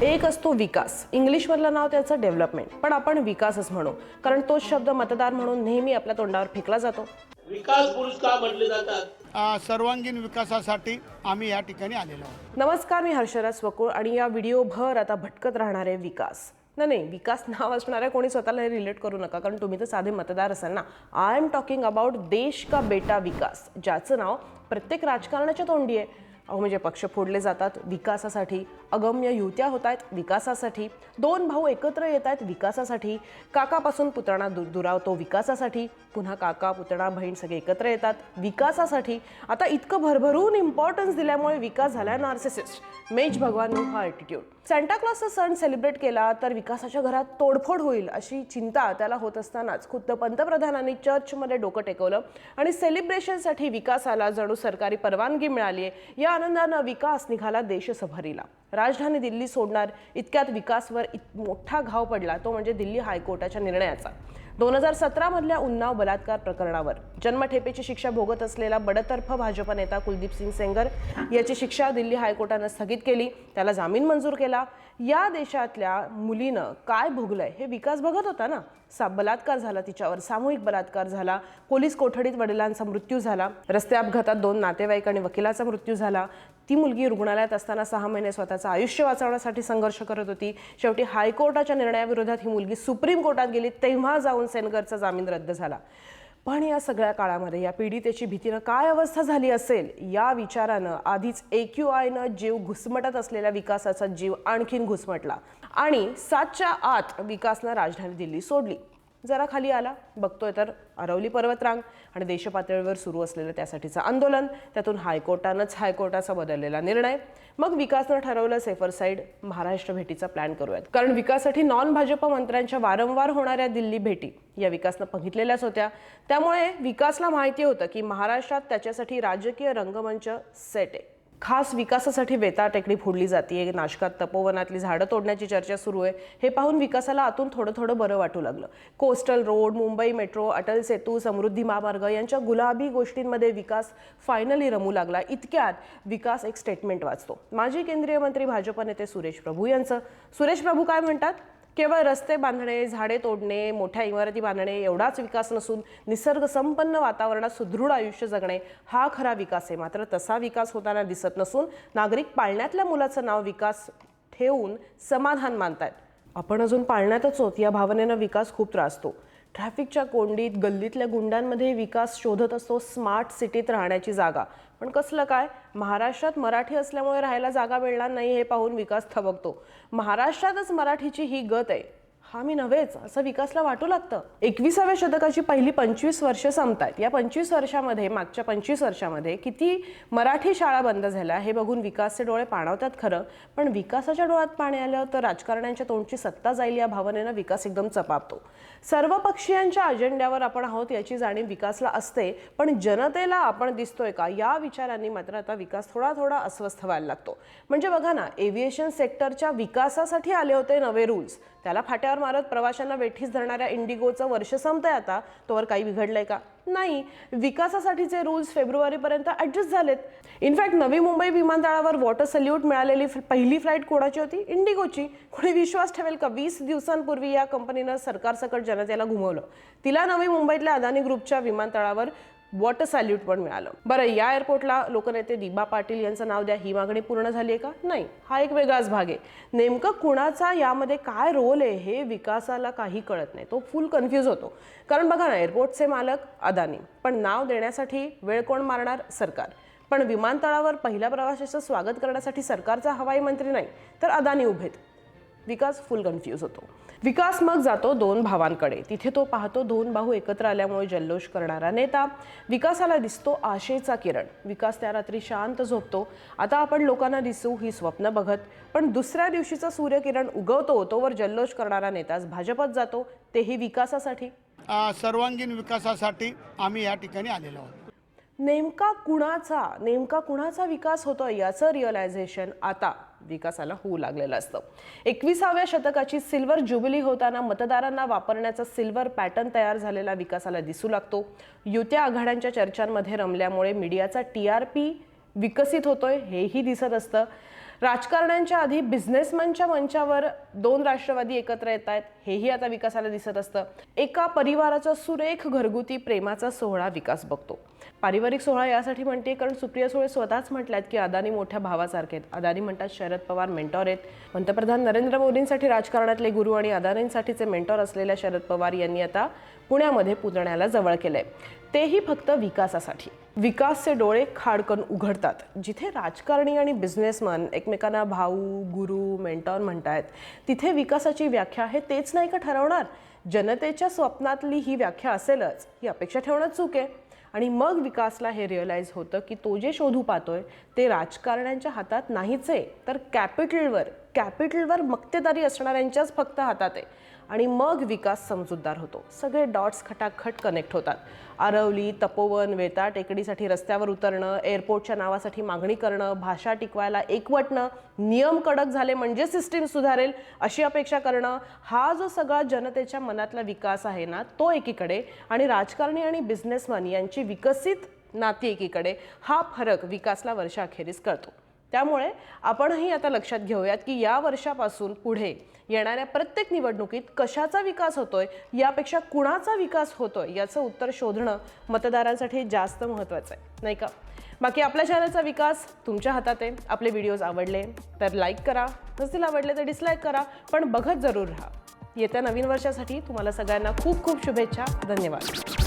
एक असतो विकास, इंग्लिशमधलं नाव त्याचं डेव्हलपमेंट, पण आपण विकासच म्हणू, कारण तोच शब्द मतदार म्हणून नेहमी आपल्या तोंडावर फेकला जातो. विकास पुरुष का म्हटले जातात? सर्वांगीण विकासासाठी आम्ही या ठिकाणी आलेलो आहोत. नमस्कार, मी हर्षरा स्वकुळ आणि या व्हिडिओ भर आता भटकत राहणारे विकास. नाही, विकास नाव असणाऱ्या कोणी स्वतःला रिलेट करू नका, कारण तुम्ही तर साधे मतदार असाल ना. आय एम टॉकिंग अबाउट देश का बेटा विकास, ज्याचं नाव प्रत्येक राजकारणाच्या तोंडी आहे. म्हणजे पक्ष फोडले जातात विकासासाठी, अगम्य युत्या होत आहेत विकासासाठी, दोन भाऊ एकत्र येत आहेत विकासासाठी, काकापासून पुतणा दुरावतो विकासासाठी, पुन्हा काका पुतणा बहीण सगळे एकत्र येतात विकासासाठी. आता इतकं भरभरून इम्पॉर्टन्स दिल्यामुळे विकास झाला नार्सिसिस्ट, मेज भगवान हा ॲटिट्यूड. सॅन्टा क्लॉसचा सण सेलिब्रेट केला तर विकासाच्या घरात तोडफोड होईल अशी चिंता त्याला होत असतानाच खुद्द पंतप्रधानांनी चर्चमध्ये डोकं टेकवलं आणि सेलिब्रेशनसाठी विकासाला जणू सरकारी परवानगी मिळाली आहे या आनंदानं विकास निघाला देशसभरीला. राजधानी दिल्ली सोडणार इतक्यात विकासवर मोठा घाव पडला, तो म्हणजे दिल्ली हायकोर्टाच्या निर्णयाचा. 2017 मधल्या उन्नाव बलात्कार प्रकरणावर जन्मठेपेची शिक्षा भोगत असलेला बडतर्फ भाजप नेता कुलदीप सिंग सेंगर याची शिक्षा दिल्ली हायकोर्टानं स्थगित केली, त्याला जामीन मंजूर केला. या देशातल्या मुलीनं काय भोगलंय हे विकास बघत होता ना. बलात्कार झाला, तिच्यावर सामूहिक बलात्कार झाला, पोलीस कोठडीत वडिलांचा मृत्यू झाला, रस्ते अपघातात 2 नातेवाईक आणि वकिलाचा मृत्यू झाला. ती मुलगी रुग्णालयात असताना 6 महिने स्वतःचं आयुष्य वाचवण्यासाठी संघर्ष करत होती. शेवटी हायकोर्टाच्या निर्णयाविरोधात ही मुलगी सुप्रीम कोर्टात गेली, तेव्हा जाऊन सेंगरचा जामीन रद्द झाला. पण या सगळ्या काळामध्ये या पीडितेची भीतीनं काय अवस्था झाली असेल या विचारानं आधीच AQIनं जीव घुसमटत असलेल्या विकासाचा जीव आणखीन घुसमटला आणि 7च्या आत विकासनं राजधानी दिल्ली सोडली. जरा खाली आला, बघतोय तर अरवली पर्वतरांग आणि देशपातळीवर सुरू असलेलं त्यासाठीचं आंदोलन, त्यातून हायकोर्टाचा बदललेला निर्णय. मग विकासनं ठरवलं सेफर साईड, महाराष्ट्र भेटीचा प्लॅन करूयात, कारण विकासासाठी नॉन भाजप मंत्र्यांच्या वारंवार होणाऱ्या दिल्ली भेटी या विकासनं बघितलेल्याच होत्या. त्यामुळे विकासला माहिती होतं की महाराष्ट्रात त्याच्यासाठी राजकीय रंगमंच सेट आहे. खास विकासासाठी वेताळ टेकडी फोडली जाते, नाशकात तपोवनातली झाडं तोडण्याची चर्चा सुरू आहे. हे पाहून विकासाला आतून थोडं बरं वाटू लागलं. Coastal road, Mumbai metro, Atal Setu, Samruddhi Mahamarg यांच्या गुलाबी गोष्टींमध्ये विकास फायनली रमू लागला. इतक्यात विकास एक स्टेटमेंट वाचतो, माजी केंद्रीय मंत्री भाजप नेते सुरेश प्रभू यांचं. सुरेश प्रभू काय म्हणतात? केवळ रस्ते बांधणे, झाडे तोडणे, मोठ्या इमारती बांधणे एवढाच विकास नसून निसर्ग संपन्न वातावरणात सुदृढ आयुष्य जगणे हा खरा विकास आहे. मात्र तसा विकास होताना दिसत नसून नागरिक पाळण्यातल्या मुलाचं नाव विकास ठेवून समाधान मानतायत. आपण अजून पाळण्यातच होत या भावनेनं विकास खूप त्रासतो. ट्रॅफिकच्या कोंडीत, गल्लीतल्या गुंडांमध्ये विकास शोधत असतो स्मार्ट सिटीत राहण्याची जागा. पण कसलं काय, महाराष्ट्रात मराठी असल्यामुळे राहायला जागा मिळणार नाही हे पाहून विकास थबकतो. महाराष्ट्रातच मराठीची ही गत आहे, हा मी नव्हेच असं विकासला वाटू लागतं. 21व्या शतकाची पहिली 25 वर्ष संपतायत. या 25 वर्षामध्ये, मागच्या 25 वर्षामध्ये किती मराठी शाळा बंद झाल्या हे बघून विकासचे डोळे पाणावतात खरं, पण विकासाच्या डोळ्यात पाणी आलं तर राजकारण्यांच्या तोंडची सत्ता जाईल या भावनेनं विकास एकदम चपापतो. सर्व पक्षीयांच्या अजेंड्यावर आपण आहोत याची जाणीव विकासला असते, पण जनतेला आपण दिसतोय का या विचारांनी मात्र आता विकास थोडा अस्वस्थ व्हायला लागतो. म्हणजे बघा ना, एव्हिएशन सेक्टरच्या विकासासाठी आले होते नवे रूल्स, त्याला फाट्यावर मारत प्रवाशांना वेठीस धरणाऱ्या इंडिगोचं वर्ष संपतंय आता, तोवर काही बिघडलंय का? नाही. विकासासाठीचे रूल्स फेब्रुवारीपर्यंत ॲडजस्ट झालेत. इनफॅक्ट नवी मुंबई विमानतळावर वॉटर सल्यूट मिळालेली पहिली फ्लाईट कोणाची होती? इंडिगोची. कोणी विश्वास ठेवेल का? 20 दिवसांपूर्वी या कंपनीनं सरकारसकट जनतेला घुमवलं. तिला नवी मुंबईतल्या अदानी ग्रुपच्या विमानतळावर वॉटर सॅल्यूट पण मिळालं. बरं, या एअरपोर्टला लोकनेते दिबा पाटील यांचं नाव द्या, ही मागणी पूर्ण झाली आहे का? नाही. हा एक वेगळाच भाग आहे. नेमकं कुणाचा यामध्ये काय रोल आहे हे विकासाला काही कळत नाही, तो फुल कन्फ्यूज होतो. कारण बघा ना, एअरपोर्टचे मालक अदानी, पण नाव देण्यासाठी वेळ कोण मारणार? सरकार. पण विमानतळावर पहिल्या प्रवाशाचं स्वागत करण्यासाठी सरकारचा हवाई मंत्री नाही तर अदानी उभेत. विकास फुल कन्फ्यूज होतो. विकास मग जातो 2 भावांकडे. तिथे तो पाहतो 2 भाऊ एकत्र आल्यामुळे जल्लोष करणारा नेता. विकासाला दिसतो आशेचा किरण. विकास त्या रात्री शांत झोपतो. आता आपण लोकांना दिसू ही स्वप्न बघत, पण दुसऱ्या दिवशीचा सूर्यकिरण उगवतो तोवर जल्लोष करणारा नेताच भाजपत जातो, तेही विकासासाठी. सर्वांगीण विकासासाठी आम्ही या ठिकाणी आलेलो आहोत. नेमका कुणाचा विकास होतोय याचं रिअलायझेशन आता विकासाला होऊ लागलेलं असतं. 21व्या शतकाची सिल्वर ज्युबिली होताना मतदारांना वापरण्याचा सिल्वर पॅटर्न तयार झालेला विकासाला दिसू लागतो. युत्या आघाड्यांच्या चर्चांमध्ये रमल्यामुळे मीडियाचा TRP विकसित होतोय हेही दिसत असतं. राजकारण्यांच्या आधी बिझनेसमॅनच्या मंचावर दोन राष्ट्रवादी एकत्र येत आहेत, हेही आता विकासाला दिसत असतं. एका परिवाराचा सुरेख घरगुती प्रेमाचा सोहळा विकास बघतो. पारिवारिक सोहळा यासाठी म्हणते कारण सुप्रिया सुळे स्वतःच म्हटल्यात की अदानी मोठ्या भावासारखे आहेत. अदानी म्हणतात शरद पवार मेंटॉर आहेत. पंतप्रधान नरेंद्र मोदींसाठी राजकारणातले गुरु आणि अदानींसाठीचे मेंटॉर असलेल्या शरद पवार यांनी आता पुण्यामध्ये पुतण्याला जवळ केलंय, तेही फक्त विकासासाठी. विकासचे डोळे खाडकन उघडतात. जिथे राजकारणी आणि बिझनेसमॅन एकमेकांना भाऊ, गुरु, मेंटॉर म्हणतायत, तिथे विकासाची व्याख्या हे तेच नाही का ठरवणार? जनतेच्या स्वप्नातली ही व्याख्या असेलच ही अपेक्षा ठेवणं चूक आहे. आणि मग विकासला हे रिअलाइज होतं की तो जे शोधू पाहतोय ते राजकारण्यांच्या हातात नाहीच आहे, तर कॅपिटलवर मक्तेदारी असणाऱ्यांच्याच फक्त हातात आहे. आणि मग विकास समजूतदार होतो. सगळे डॉट्स खटाखट कनेक्ट होतात. आरवली, तपोवन, वेताळ टेकडीसाठी रस्त्यावर उतरणं, एअरपोर्टच्या नावासाठी मागणी करणं, भाषा टिकवायला एकवटणं, नियम कडक झाले म्हणजे सिस्टीम सुधारेल अशी अपेक्षा करणं, हा जो सगळा जनतेच्या मनातला विकास आहे ना, तो एकीकडे आणि राजकारणी आणि बिझनेसमॅन यांची विकसित नाती एकीकडे, हा फरक विकासला वर्षाअखेरीस कळतो. त्यामुळे आपणही आता लक्षात घेऊयात की या वर्षापासून पुढे येणाऱ्या प्रत्येक निवडणुकीत कशाचा विकास होतोय यापेक्षा कुणाचा विकास होतोय याचं उत्तर शोधणं मतदारांसाठी जास्त महत्त्वाचं आहे, नाही का? बाकी आपल्या चॅनलचा विकास तुमच्या हातात आहे. आपले व्हिडिओज आवडले तर लाईक करा, नसतील आवडले तर डिसलाईक करा, पण बघत जरूर राहा. येत्या नवीन वर्षासाठी तुम्हाला सगळ्यांना खूप खूप शुभेच्छा. धन्यवाद.